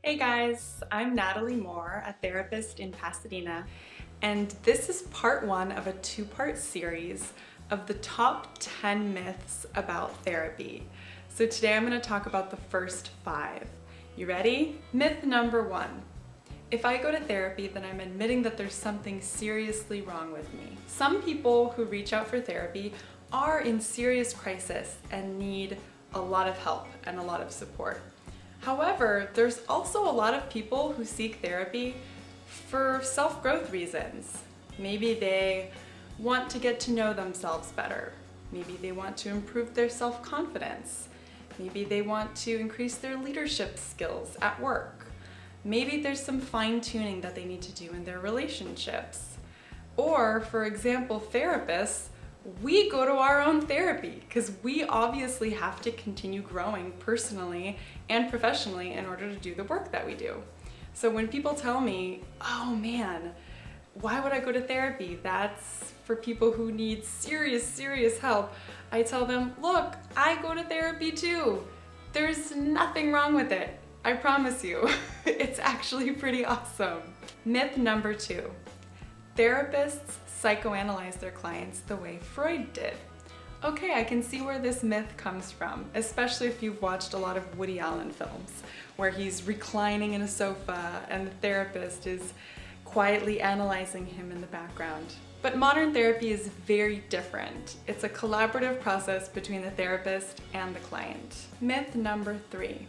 Hey guys, I'm Natalie Moore, a therapist in Pasadena, and this is part one of a two-part series of the top 10 myths about therapy. So today I'm going to talk about the first 5. You ready? Myth number 1. If I go to therapy, then I'm admitting that there's something seriously wrong with me. Some people who reach out for therapy are in serious crisis and need a lot of help and a lot of support. However, there's also a lot of people who seek therapy for self-growth reasons. Maybe they want to get to know themselves better. Maybe they want to improve their self-confidence. Maybe they want to increase their leadership skills at work. Maybe there's some fine-tuning that they need to do in their relationships. Or, for example, therapists, we go to our own therapy because we obviously have to continue growing personally and professionally in order to do the work that we do. So when people tell me, oh man, why would I go to therapy? That's for people who need serious help. I tell them, look, I go to therapy too. There's nothing wrong with it. I promise you. It's actually pretty awesome. Myth number 2. Therapists psychoanalyze their clients the way Freud did. Okay, I can see where this myth comes from, especially if you've watched a lot of Woody Allen films, where he's reclining in a sofa and the therapist is quietly analyzing him in the background. But modern therapy is very different. It's a collaborative process between the therapist and the client. Myth number 3.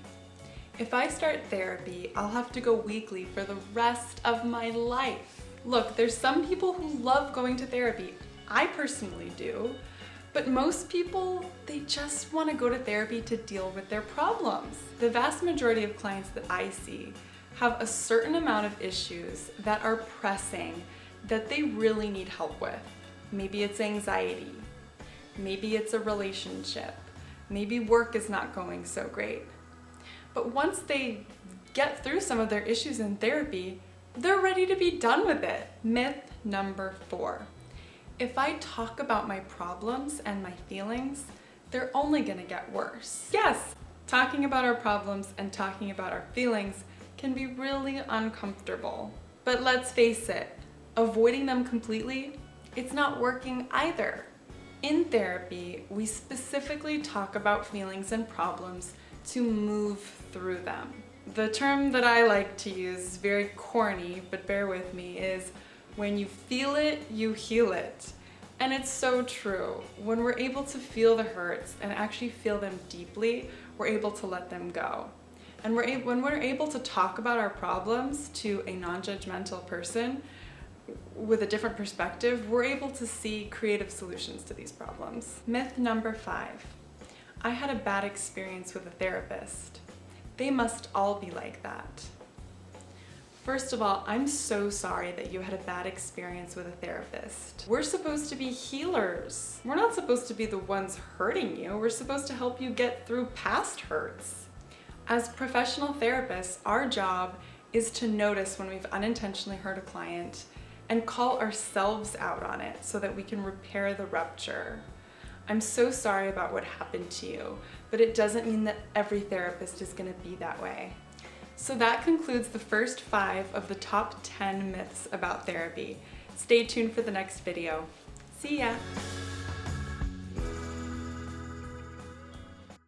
If I start therapy, I'll have to go weekly for the rest of my life. Look, there's some people who love going to therapy. I personally do. But most people, they just want to go to therapy to deal with their problems. The vast majority of clients that I see have a certain amount of issues that are pressing that they really need help with. Maybe it's anxiety. Maybe it's a relationship. Maybe work is not going so great. But once they get through some of their issues in therapy, they're ready to be done with it. Myth number 4. If I talk about my problems and my feelings, they're only gonna get worse. Yes, talking about our problems and talking about our feelings can be really uncomfortable. But let's face it, avoiding them completely, it's not working either. In therapy, we specifically talk about feelings and problems to move through them. The term that I like to use is very corny, but bear with me, is when you feel it, you heal it. And it's so true. When we're able to feel the hurts and actually feel them deeply, we're able to let them go. And when we're able to talk about our problems to a non-judgmental person with a different perspective, we're able to see creative solutions to these problems. Myth number 5. I had a bad experience with a therapist. They must all be like that. First of all, I'm so sorry that you had a bad experience with a therapist. We're supposed to be healers. We're not supposed to be the ones hurting you. We're supposed to help you get through past hurts. As professional therapists, our job is to notice when we've unintentionally hurt a client and call ourselves out on it so that we can repair the rupture. I'm so sorry about what happened to you, but it doesn't mean that every therapist is going to be that way. So that concludes the first 5 of the top 10 myths about therapy. Stay tuned for the next video. See ya!